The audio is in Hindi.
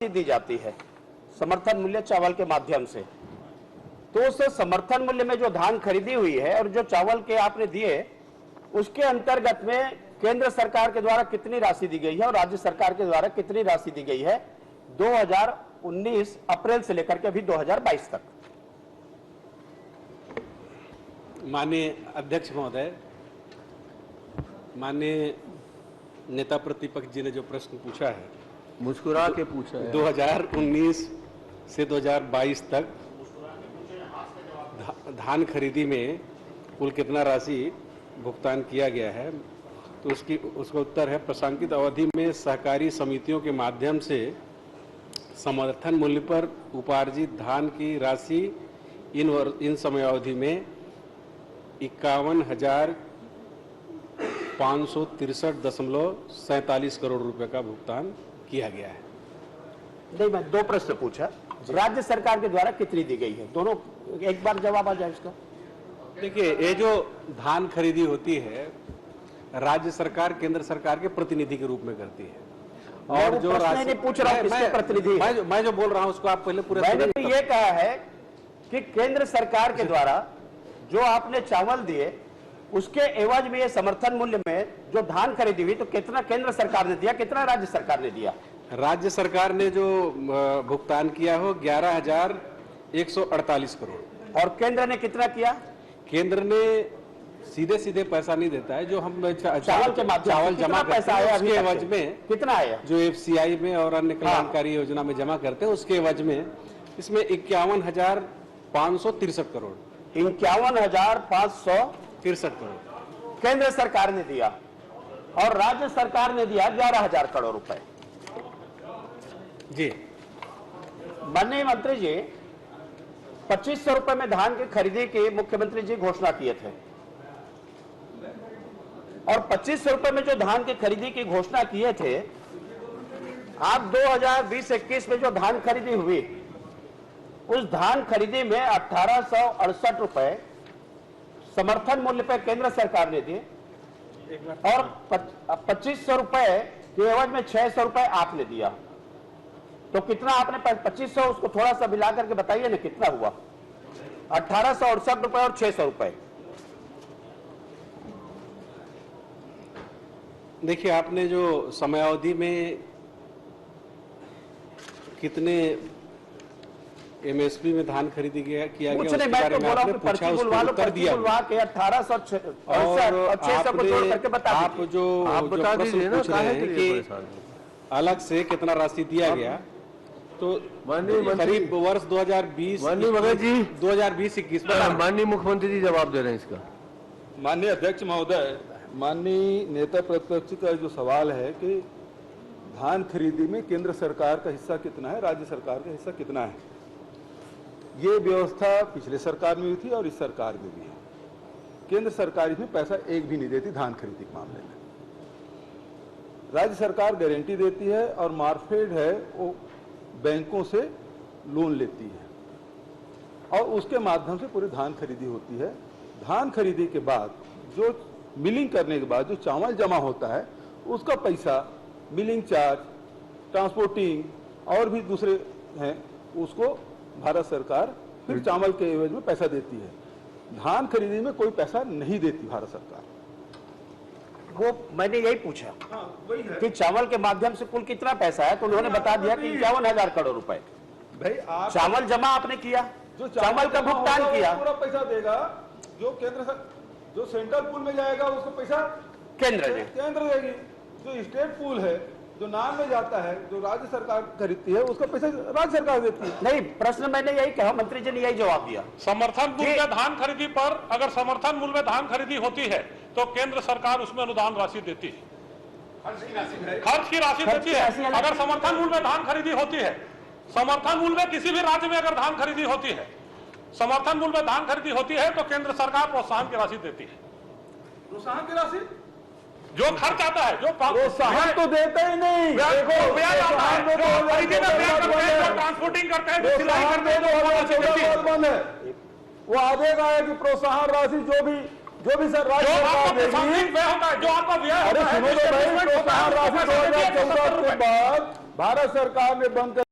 दी जाती है समर्थन मूल्य चावल के माध्यम से। तो उस समर्थन मूल्य में जो धान खरीदी हुई है और जो चावल के आपने दिए उसके अंतर्गत में केंद्र सरकार के द्वारा कितनी राशि दी गई है और राज्य सरकार के द्वारा कितनी राशि दी गई है 2019 अप्रैल से लेकर के अभी 2022 तक। माननीय अध्यक्ष महोदय, माननीय नेता प्रतिपक्ष जी ने जो प्रश्न पूछा है, मुस्कुरा के पूछा है। 2019 से 2022 तक धान खरीदी में कुल कितना राशि भुगतान किया गया है, तो उसका उत्तर है प्रशांकित अवधि में सहकारी समितियों के माध्यम से समर्थन मूल्य पर उपार्जित धान की राशि इन समयावधि में 51,563.47 करोड़ रुपए का भुगतान किया गया है। नहीं, मैं दो प्रश्न पूछा, राज्य सरकार के द्वारा कितनी दी गई है, दोनों एक बार जवाब आ जाए इसका। देखिए, ये जो धान खरीदी होती है राज्य सरकार केंद्र सरकार के प्रतिनिधि के रूप में करती है, और जो राशि पूछ रहा हूं किसके प्रतिनिधि है? मैं जो बोल रहा हूं उसको आप पहले पूरे मैंने तो ये कहा है कि केंद्र सरकार के द्वारा जो आपने चावल दिए उसके एवज में ये समर्थन मूल्य में जो धान खरीदी हुई, तो कितना केंद्र सरकार ने दिया, कितना राज्य सरकार ने दिया? राज्य सरकार ने जो भुगतान किया हो 11,148 करोड़। और केंद्र ने कितना किया? केंद्र ने सीधे सीधे पैसा नहीं देता है, जो हम चावल के माध्यम चावल जमा करते हैं उसके एवज में कितना आया, जो FCI में और अन्य कल्याणकारी योजना में जमा करते हैं उसके एवज में इसमें 51,563 करोड़ 51,563 करोड़ केंद्र सरकार ने दिया और राज्य सरकार ने दिया 11,000 करोड़ रुपए। जी माननीय मंत्री जी, 2500 रुपए में धान की खरीदी की मुख्यमंत्री जी घोषणा किए थे, और 2500 रुपए में जो धान की खरीदी की घोषणा किए थे, आप 2020-21 में जो धान खरीदी हुई उस धान खरीदी में 1868 रुपए समर्थन मूल्य पर केंद्र सरकार ने दिए और 2500 रुपए के एवज में 600 रुपए आपने दिया। तो कितना आपने 2500, उसको थोड़ा सा मिला करके बताइए ना कितना हुआ? 1868 रुपए और 600 रुपए। देखिए, आपने जो समयावधि में कितने MSP में धान खरीदी किया गया उसके बारे में आपने पूछा, उसको उत्तर दिया। 1868 और 600 को जोड़ करके बता दीजिए। आप बता दीजिए ना कि अलग से कितना राशि दिया गया, तो करीब वर्ष 2020-21 माननीय मुख्यमंत्री जी जवाब दे रहे हैं इसका। माननीय अध्यक्ष महोदय, माननीय नेता प्रतिपक्ष का जो सवाल है कि धान खरीदी में केंद्र सरकार का हिस्सा कितना है, राज्य सरकार का हिस्सा कितना है, ये व्यवस्था पिछले सरकार में भी थी और इस सरकार में भी है। केंद्र सरकार इसमें पैसा एक भी नहीं देती धान खरीदी के मामले में। राज्य सरकार गारंटी देती है और मार्केट है वो बैंकों से लोन लेती है और उसके माध्यम से पूरी धान खरीदी होती है। धान खरीदी के बाद जो मिलिंग करने के बाद जो चावल जमा होता है उसका पैसा मिलिंग चार्ज, ट्रांसपोर्टिंग और भी दूसरे हैं, उसको भारत सरकार फिर चावल के एवज में पैसा देती है। धान खरीदी में कोई पैसा नहीं देती भारत सरकार। वो मैंने यही पूछा कि चावल के माध्यम से कुल कितना पैसा है, तो उन्होंने बता दिया कि 51,000 करोड़ रुपए। भाई आप चावल जमा आपने किया, जो चावल का भुगतान किया, पूरा पैसा देगा जो जो सेंट्रल पूल में जाएगा उसको पैसा केंद्र देगी। जो स्टेट पूल है, जो नाम में जाता है, जो राज्य सरकार खरीदती है, उसका पैसा राज्य सरकार देती है। नहीं, प्रश्न मैंने यही कहा, मंत्री जी ने यही जवाब दिया। समर्थन मूल्य धान खरीदी पर अगर समर्थन मूल्य में धान खरीदी होती है तो केंद्र सरकार उसमें अनुदान राशि देती है, खर्च की राशि देती है। अगर समर्थन मूल्य में धान खरीदी होती है, समर्थन मूल्य में किसी भी राज्य में अगर धान खरीदी होती है, समर्थन मूल्य में धान खरीदी होती है तो केंद्र सरकार प्रोत्साहन की राशि देती है। प्रोत्साहन की राशि जो खर्च आता है, जो प्रोत्साहन तो देते ही नहीं, देखो ब्याज आता है, जो खरीदी में ब्याज करते हैं, जो ट्रांसपोर्टिंग करते हैं, जो सिलाई करते हैं, वो आदेगा है कि प्रोत्साहन राशि जो भी सर राज्य सरकार देगी, जो आपका व्यय होता है, प्रोत्साहन राशि 2014 के बाद भारत सरकार ने बंद